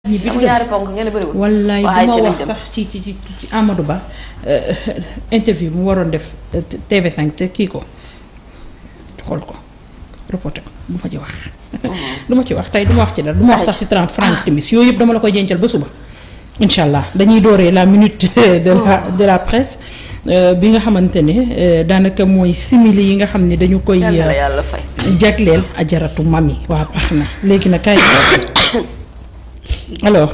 ñaari ponk ngeen bëriwul. wallaay bu ma wax sax ci Amadou Ba interview mu waroon def TV5 te kii ko xool ko reporté ko du ma ci wax. du ma ci wax tey du ma wax ci dara du ma wax sax ci 30 francs timis yooyu yëpp dama la koy jencal ba suba. incha allah dañuy dooree la minute de la presse bi nga xamante ne daanaka mooy simili yi nga xam ne dañu koy. jagleel ajaratu mami waa baax na léegi nag kay. alors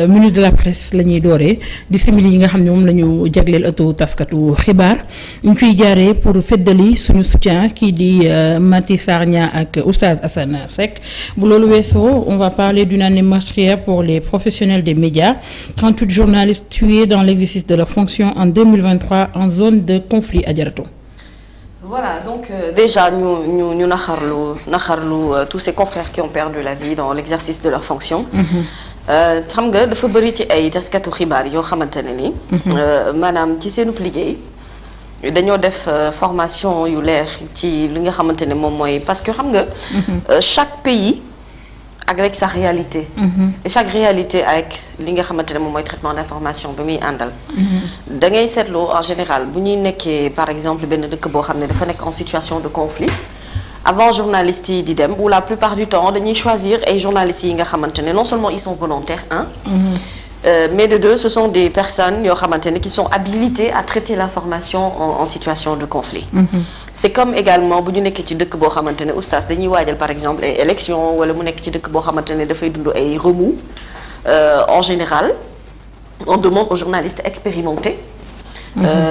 minute de la presse la ñuy dooree di simili yi nga xam ne moom la ñu jagleel ëttu taskatu xibaar ñu fiy jaaree pour feddali suñu soutien kii di Maty Sarr Niang ak Oustaz Assane Seck bu loolu weesoo on va parler d'une année meurtrière pour les professionnels des médias 38 journalistes tués dans l'exercice de leur fonction en 2023 en zone de conflit ajaratu. Voilà, donc déjà ñu naxarlu tous ces confrères qui ont perdu la vie dans l'exercice de leur fonction. xam nga dafa bëri ci ay taskatu xibaar yoo xamante ne ni. maanaam ci seenub liggéey dañoo def formation yu leer ci li nga xamante ne moom mooy parce que xam nga. chaque pays avec sa réalité. et chaque réalité avec li nga xamante ne moom mooy traitement d'information bi muy àndal. da ngay seetlu en général bu ñuy nekkee par exemple benn dëkk boo xam ne dafa nekk en situation de conflit avant journalistes yi di dem ou la plupart du temps dañuy choisir ay journalistes yi nga xamante ne non seulement ils sont volontaires mais de deux ce sont des personnes yoo xamante ne qui sont habilitées à traiter l'information en situation de conflit. C'est comme également bu ñu nekkee ci dëkk boo xamante ne oustaz dañuy waajal par exemple ay élections wala mu nekk ci dëkk boo xamante ne dafay dund ay remous en général on demande aux journalistes expérimentés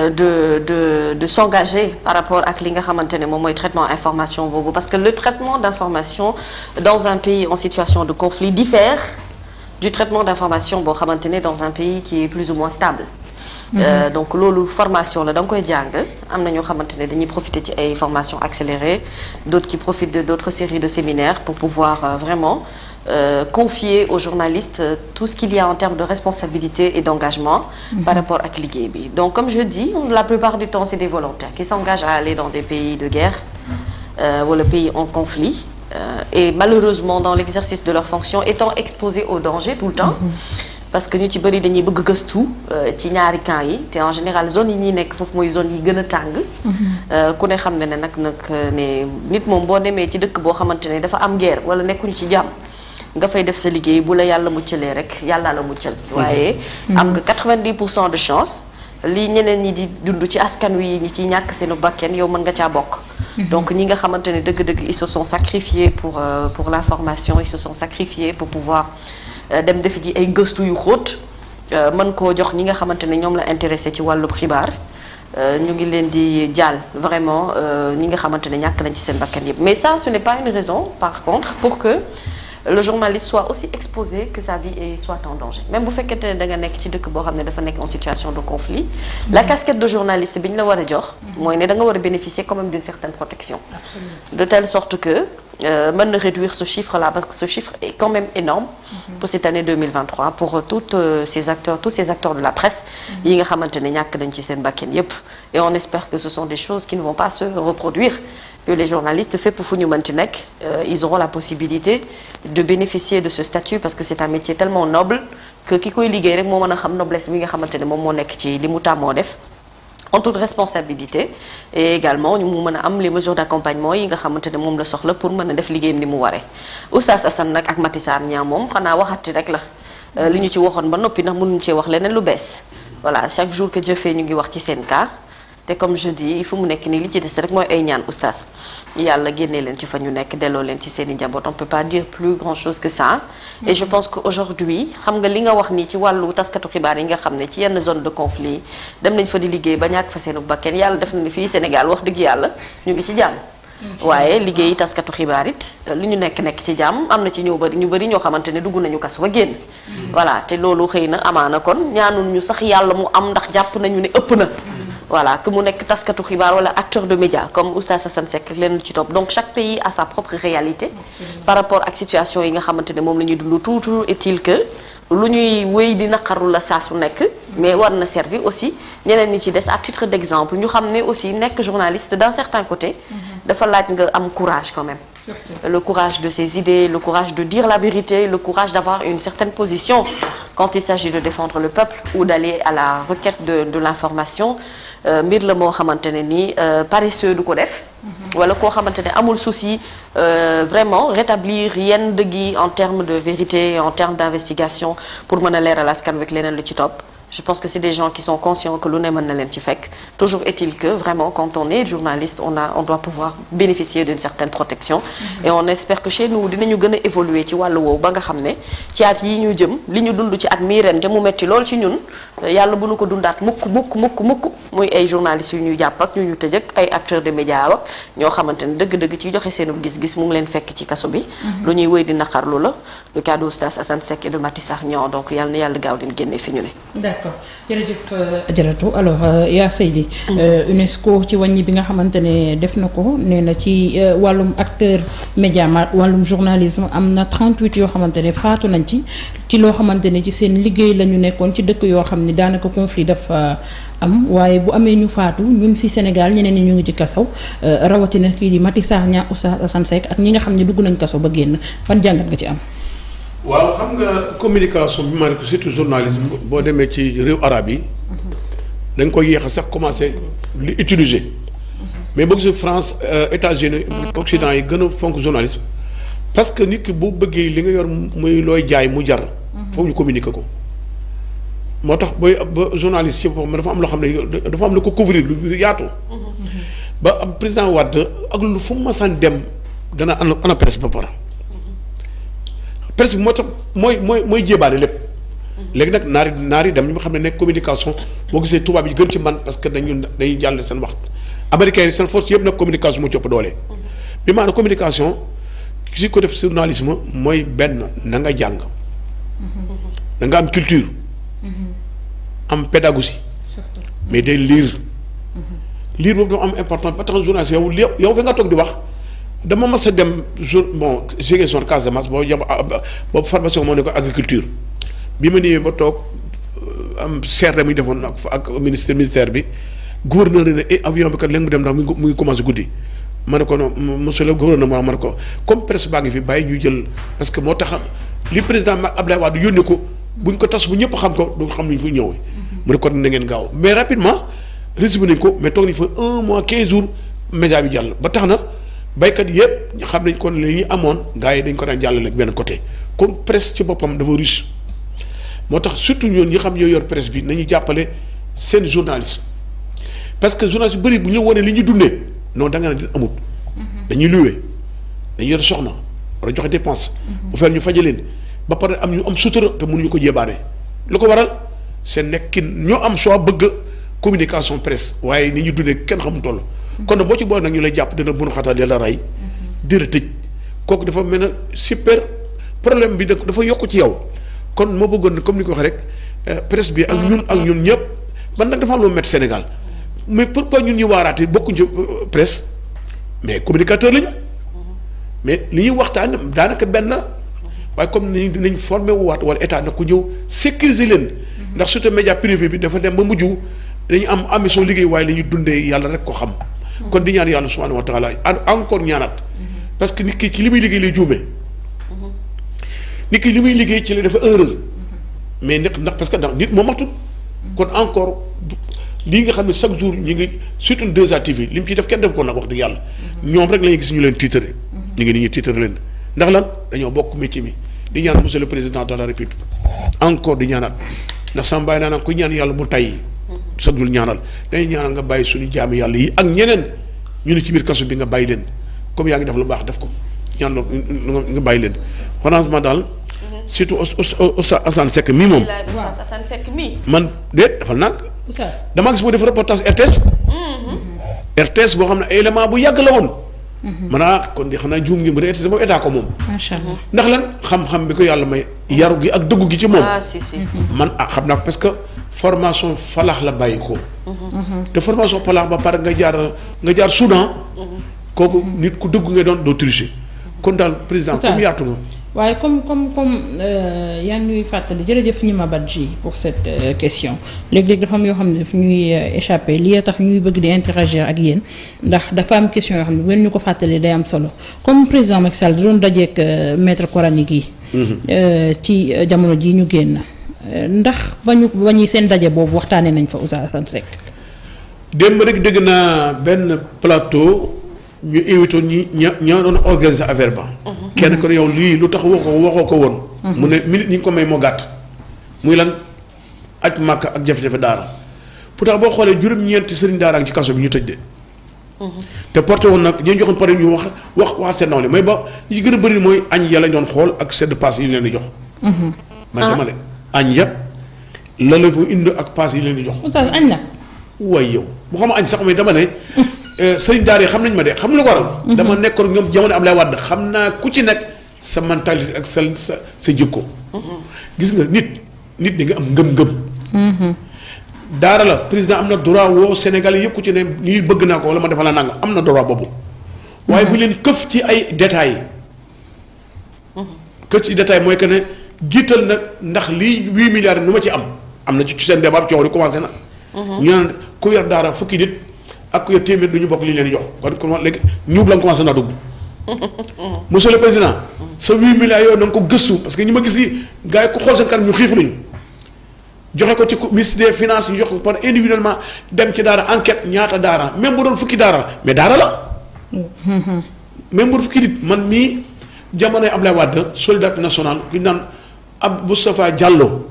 de s'engager par rapport ak li nga xamante ne moom mooy traitement information boobu parce que le traitement d'information dans un pays en situation de conflit diffère du traitement d'information boo xamante ne dans un pays qui est plus ou moins stable. Donc loolu formation la da nga koy jàng am na ñoo xamante ne dañuy profiter ci ay formations accélérées d'autres qui profitent de d'autres séries de séminaires pour pouvoir vraiment confier aux journalistes tout ce qu'il y a en termes de responsabilité et d'engagement par rapport ak liggéey bi. Donc comme je dis la plupart du temps c'est des volontaires qui s'engagent à aller dans des pays de guerre ou le pays en conflit et malheureusement dans l'exercice de leur fonction étant exposés au danger tout le temps parce que ñu ci bëri dañuy bëgg gëstu ci ñaari camps yi te en général zone yi ñuy nekk foofu mooy zone yi gën a tàng ku ne xam ne nag ne nit moom boo demee ci dëkk boo xamante ne dafa am guerre wala nekkuñu ci jàmm nga fay def sa liggéey bu la yàlla muccalee rek yàlla la muccal waaye am nga 90% de chance lii ñeneen ñi di dund ci askan wi ñi ciy ñàkk seenu bakken yow mën nga caa bokk donc ñi nga xamante ne dëgg-dëgg ils se sont sacrifiés pour l'information ils se sont sacrifiés pour pouvoir dem defi ji ay gëstu yu xóot mën koo jox ñi nga xamante ne ñoom la intéressé ci wàllub xibaar ñu ngi leen di jàll vraiment ñi nga xamante ne ñàkk nañ ci seen bakkan yëpp mais ça ce n'est pas une raison par contre pour que le journaliste soit aussi exposé que sa vie soit en danger même bu fekkente ne da nga nekk ci dëkk boo xam ne dafa nekk en situation de conflit la casquette de journaliste bi ñu la war a jox mooy ne da nga war a bénéficier quand même d'une certaine protection. Absolument. De telle sorte que mën na réduire ce chiffre-là parce que ce chiffre est quand même énorme pour cette année 2023 pour tous ces acteurs de la presse yi nga xamante ne ñàkk nañ ci seen bakkan yépp et on espère que ce sont des choses qui ne vont pas se reproduire que les journalistes fépp fu ñu mënti nekk ils auront la possibilité de bénéficier de ce statut parce que c'est un métier tellement noble que ki koy liggéey rek moo mën a xam noblesse bi nga xamante ne moom moo nekk ci li mu tàmmoo def en toute responsabilité et également ñu mu mën a am les mesures d'accompagnement yi nga xamante ne moom la soxla pour mën a def liggéeyam ni mu waree Oustaz Assane nag ak Maty Sarr Niang moom xanaa waxati rek la li ñu ci waxoon ba noppi ndax mënuñu cee wax leneen lu bees voilà chaque jour que jëfee ñu ngi wax ci seen cas te comme je dis il faut mu nekk nii li ci des rek mooy ay ñaan oustaz yàlla génnee leen ci fa ñu nekk delloo leen ci seen i njaboot on peut pas dire plus grand chose que ça et je pense que aujourd'hui xam nga li nga wax nii ci wàllu taskatu xibaar yi nga xam ne ci yenn zone de conflit dem nañ fa di liggéey ba ñàkk fa seenu bakken yàlla def na ni fii Sénégal wax dëgg yàlla ñu ngi ci jàmm waaye liggéey taskatu xibaar it li ñu nekk ci jàmm am na ci ñu bëri ñoo xamante ne dugg nañu kaso ba génn voilà te loolu xëy na amaana kon ñaanul ñu sax yàlla mu am ndax jàpp nañu ne ëpp na voilà que mu nekk taskatu xibaar wala acteur de média comme Oustaz Assane Seck leen ci topp donc chaque pays a sa propre réalité par rapport ak situation yi nga xamante ne moom la ñuy dund toujours est-il que lu ñuy wéy di naqaru la saa su nekk mais war na servir aussi ñeneen ñi ci des à titre d'exemple ñu xam ne aussi nekk journaliste d'un certain côté dafa laaj nga am courage quand même le courage de ses idées, le courage de dire la vérité, le courage d'avoir une certaine position quand il s'agit de défendre le peuple ou d'aller à la requête de l'information. Mbir la moo xamante ne nii paresseux du ko def. wala koo xamante ne amul souci vraiment rétablir yenn dëgg yi en termes de vérité, en termes d'investigation pour mën a leeral askan wi ak leneen lu ci topp. Je pense que c'est des gens qui sont conscients que lu ne mën na leen ci fekk. Toujours est-il que vraiment quand on est journaliste on doit pouvoir bénéficier d'une certaine protection. Et on espère que chez nous dinañu gën a évoluer ci wàllu woowu ba nga xam ne ci at yi ñu jëm li ñu dund ci at mii ren te mu metti lool ci ñun yàlla bu nu ko dundaat mukk muy ay journalistes yu ñu jàpp ak ñu tëj ak ay acteurs de médias ak ñoo xamante ne dëgg-dëgg ci joxe seen gis-gis mu ngi leen fekk ci kaso bi. lu ñuy wéy di naqarlu la le cas d'Oustaz Assane Seck et de Maty Sarr Niang donc yàlla na yàlla gaaw leen génne fi ñu ne. D'accord jërëjëf Adjaratou alors yaa Seydi UNESCO ci wàññi bi nga xamante ne def na ko nee na ci wàllum acteur média wàllum journalisme am na 38 yoo xamante ne faatu nañ ci loo xamante ne ci seen liggéey la ñu nekkoon ci dëkk yoo xam ne daanaka conflit dafa am waaye bu amee ñu faatu ñun fi Sénégal ñeneen ñi ñu ngi ci kasaw rawatina kii di Maty Sarr Niang Oustaz Assane Seck ak ñi nga xam ne dugg nañ kaso ba génn ban jàngat nga ci am. waaw xam nga communication bi ma ne ko surtout journalisme boo demee ci réew arabe yi dañ koy yéex a sax commencé li utiliser mais boo gisee France États-Unis Occident yi gën a fonk journalisme parce que nit ki bu bëggee li nga yor muy looy jaay mu jar foog ñu communiquer ko moo tax booy ba journaliste yi dafa am loo xam ne dafa am lu ko couvrir lu yaatu ba am président Wade ak lu fu mu masaan dem dana ana presse ba pare presse bi moo tax mooy jébaane lépp léegi nag naari dem ñu nga xam ne nekk communication boo gisee tubaab yi gën ci man parce que dañuy jàll seen wax américains yi seen force yëpp nag communication mu ci ëpp doole bi maanaam communication si ko def journalisme mooy benn na nga jàng da nga am culture am pédagogie mais day lire boobu dafa am important ba tax journaliste yow fi nga toog di wax dama mas a dem Ziguinchor Casamance boobu formation moo ne ko agriculture bi ma ñëwee ba toog am CRD mu defoon ak ministère bi gouverneur ne avion bi kat léegi mu dem ndax mu ngi commencé guddi ma ne ko non monsieur le gouverneur ma ne ko comme presse baa ngi fi bàyyi ñu jël parce que moo tax li président Abdoulaye Wade yónnee ko buñ ko tas bu ñëpp xam ko du xam ni fu ñëwee. mu ne kon na ngeen gaaw mais rapidement résumé nañ ko mais toog nañ fa 1 mois 15 jours média bi jàll ba tax na. baykat yëpp xam nañ kon li ñu amoon gars yi dañ ko daan jàllale benn côté comme presse ci boppam dafa riche moo tax surtout ñoon ñi xam ñoo yor presse bi nañu jàppale seen journalisme parce que journaliste yu bëri bu ñu wonee li ñu dundee non da nga ne di amut dañuy luwee dañuy yor soxna war a joxe dépense bu fekkee ñu faje leen ba pare am ñu am sutura te mënuñu ko jébaane lu ko waral seen nekkin ñoo am soo bëgg communication presse waaye ni ñu dundee kenn xamul toll kon nag boo ci boole nag ñu lay jàpp dina bunu xatal yàlla rey dira tëj kooku dafa mel ne super problème bi dafa yokk ci yow kon moo bëggoon comme ni ko waxee rek presse bi ak ñun ñëpp man nag dafa am lu métti Sénégal mais pourquoi ñun ñu waaraate bokkuñ ci presse mais communicateur lañu mais li ñuy waxtaan daanaka benn waaye comme ni dinañ formé waat wala état nag ku ñëw sécuriser leen ndax surtout média privé bi dafa dem ba mujj dañu am ambition liggéey waaye li ñu dundee yàlla rek ko xam kon di ñaan yàlla subhanahu wa taala encore ñaanaat parce que nit ki ci li muy liggéey lay juumee nit ki li muy liggéey ci la dafa erreur mais ndax parce que ndax nit moo matul kon encore lii nga xam ne chaque jour ñi ngi surtout 2A TV li mu ciy def kenn def ko nag wax dëgg yàlla ñoom rek la ñuy gis ñu leen tiitaree ñu ngi ni ñuy tiitaree leen ndax lan dañoo bokk métier mi di ñaan monsieur le président de la république encore di ñaanaat ndax sama bàyyi naa nag ku ñaan yàlla bu tay chaque jour ñaanal dañuy ñaanal nga bàyyi suñu jaami yàlla yi ak ñeneen ñu ne ci biir kaso bi nga bàyyi leen comme yaa ngi def lu baax def ko ñaan loolu nga bàyyi leen franchement daal surtout Oustaz Assane Seck mii moom. Oustaz Assane Seck mii. man déet dafa nag damaa gis boo def reportage RTS. RTS boo xam ne élément bu yàgg la woon. kon di xanaa juum ngi mu ne RTS moom état ko moom. macha allah ndax lan xam-xam bi ko yàlla may yaru gi ak dëggu gi ci moom. si. man xam naa parce que formation falaax la bàyyi ko. te formation falaax ba pare nga jaar Soudan. kooku nit ku dëggu nga doon doo tricher. kon daal président comme yaatu nga. waaye comme yaa ngi ñuy fàttali jërëjëf ñi ma Badji pour cette question léeg-léeg dafa am yoo xam ne daf ñuy échappé lii tax ñuy bëgg di interagir ak yéen ndax dafa am question yoo xam ne bu ngeen ñu ko fàttali day am solo comme président Macky Sall da doon dajeek maître coranique yi. ci jamono ji ñu génn ndax ba ñuy seen daje boobu waxtaanee nañ fa Oustaz Assane Seck. démb rek dégg naa benn plateau ñu invité ñoo doon organiser affaire ba. kenn ko yow lii lu tax waxoo ko woon. mu ne minute ñi ngi ko may moo gàtt. muy lan aj màkk ak jafe-jafe daara pourtant boo xoolee juróom-ñeenti sëriñ daara ak ci kaso bi ñu tëj de. te porté woon nag ñi joxoon pare ñu wax seen nawle mais ba ñi ci gën a bëri mooy añ ya lañ doon xool ak sedd pass yi ñu leen di jox. man dama ne añ ya la la fa indi ak pass yi leen di jox. Oustaz añ na. waaye yow bu xam añ sax mais dama ne sëriñ daara yi xam nañ ma de xam lu ko waral. dama nekkoon ñoom jamono Abdoulaye Wade xam naa ku ci nekk sa mentalité ak sa jikko. gis nga nit di nga am ngëm-ngëm. daara la président am na droit woo Sénégalais yëpp ku ci ne nii bëgg naa ko wala ma defal la nangam am na droit boobu. waaye bu leen këf ci ay détails. këf ci détails mooy que ne jiital nag ndax lii 8 milliards nu ma ci am na ci seen débat coow di commencé na. ñu naan ku yor daara fukki nit ak ku yor téeméer du ñu bokk li leen di jox kon léegi ñuub la nga commencé naa dugg. monsieur le président. sa 8 milliards yooyu na nga ko gëstu parce que ñi ma gis yi gars yi ku xool seen kanam ñu xiif lañu. joxe ko ci ministre des finances ñu jox ko par individuellement dem ci daara enquête ñaata daara même bu doon fukki daara mais daara la. même bu doon fukki nit man mii jamonoy Ablaye Wade solidarité nationale ku ñu naan Moustapha Diallo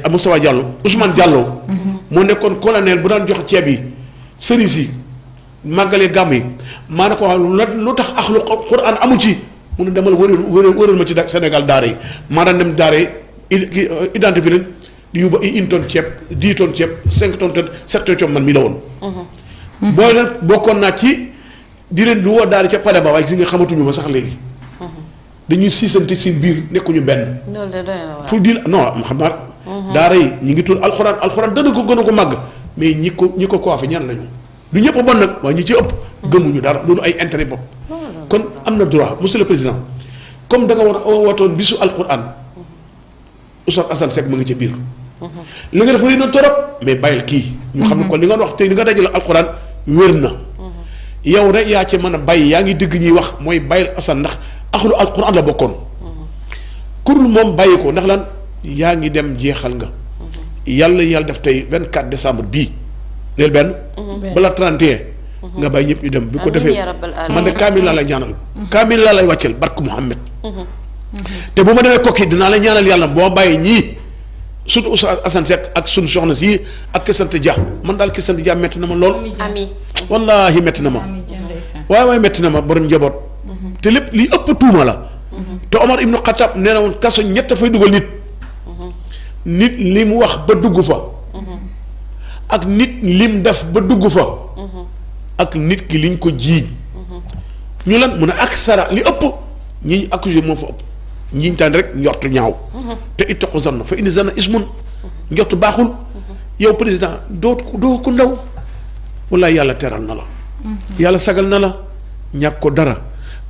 Moustapha Diallo Ousmane Diallo. moo nekkoon colonel bu daan jox ceeb yi sëriñ si màggalee gàmm yi maa ne ko wax lu tax axlu Quran amu ci mun a demal wëral ma ci Sénégal daara yi maa daan dem daara yi identifié leen. di yóbbu ay 1 tonne ceeb 10 tonnes ceeb 5 tonnes 7 tonnes ceeb man mii la woon. boo leen bokkoon naa ci di leen di woo daal ca pale ba waaye gis nga xamatuñu ma sax léegi. dañuy siisante seen biir nekkuñu benn. loolu de doy na pour dire non xam naa. daara yi ñu ngi tudd alxuraan dana ko gën a ko màgg mais ñi ko coiffé ñan lañu. du ñëpp a bon nag waaye ñi ci ëpp. gëmuñu dara loolu ay intérêt bopp. kon am na droit monsieur le président comme da nga war a wootoon bisu alxuraan Oustaz Assane Seck mu ngi ci biir. li nga def rëy na torop mais bàyyil kii. ñu xam ne kon li nga wax tey li nga dajale alxuraan wér na. yow rek yaa ci mën a bàyyi yaa ngi dégg ñuy wax mooy bàyyil Assane ndax axlu alxuraan la bokkoon. kurul moom bàyyi ko ndax lan yaa ngi dem jeexal nga. yàlla def tey 24 décembre bii. léegi benn. bala 31. nga bàyyi ñëpp ñu dem. bu ko defee man de kaamil laa lay ñaanal. kaamil laa lay wàcceel barke Muhammad. te bu ma demee kokki dinaa la ñaanal yàlla boo bàyyi ñii. surtout Oustaz Assane Seck ak sunu soxna si ak Kessante Dia man daal Kessante Dia métti na ma lool. ami wallaahi métti na ma. waaye métti na ma borom njaboot. te lépp li ëpp tuuma la. te Omar Ibnu Khattab nee na woon kaso ñett fay dugal nit. nit li mu wax ba dugg fa. ak nit lim def ba dugg fa. ak nit ki liñ ko jiiñ. ñu lan mun a ak sara li ëpp ñi accusé moo fa ëpp. njiñtaan rek njortu ñaaw. te ittaqu zanna fa inni zanna ismun njortu baaxul. yow président doo ko ndaw. wallaay yàlla teral na la. yàlla sagal na la ñàkk ko dara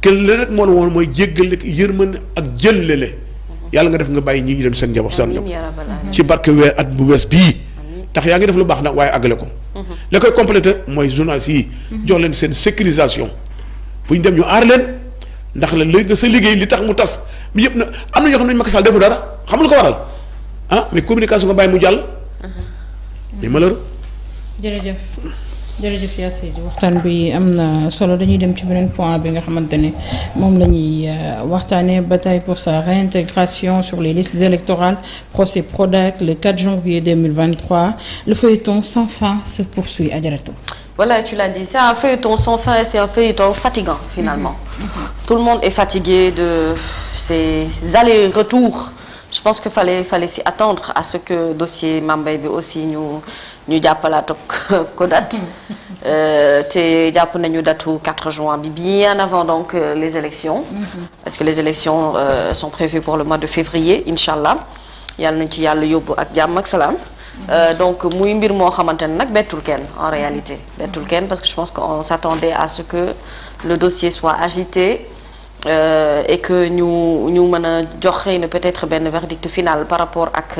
kenn rek moo la woon mooy jéggale yërmande ak jëllale. yàlla nga def nga bàyyi ñi ñu dem seen njaboot seen njaboot ci barke weer at bu wees bii. ndax yaa ngi def lu baax nag waaye àggale ko. la koy complété mooy journaliste yi. jox leen seen sécurisation fu ñu dem ñu aar leen. ndax la léegi sa liggéey li tax mu tas mi yëpp na am na ñoo xam ne Macky Sall defu dara xam lu ko waral mais communication nga bàyyi mu jàll. mais malheureux. jërëjëf yaa Seydi waxtaan bi am na solo dañuy dem ci beneen point bi nga xamante ne moom la ñuy waxtaanee bataille pour sa réintégration sur les listes électorales procès Prodac le 4 janvier 2023 le feuilleton sans fin se poursuit Adjaratou. Voilà, tu l'as dit, c'est un feuilleton sans fin et c'est un feuilleton fatigant finalement. Tout le monde est fatigué de ces allers-retours. Je pense qu'il fallait s'y attendre à ce que dossier Mame Mbaye bi aussi ñu jàppalaat ko date. te jàpp nañu datu 4 juin bi bien avant donc les élections. Parce que les élections sont prévues pour le mois de février inchallah yàlla nañu ci yàlla yóbbu ak jàmm ak salaam. Donc muy mbir moo xamante ne nag bettul kenn en réalité bettul kenn parce que je pense qu'on s'attendait à ce que le dossier soit agité et que ñu mën a jox xëy na peut-être benn verdict final par rapport ak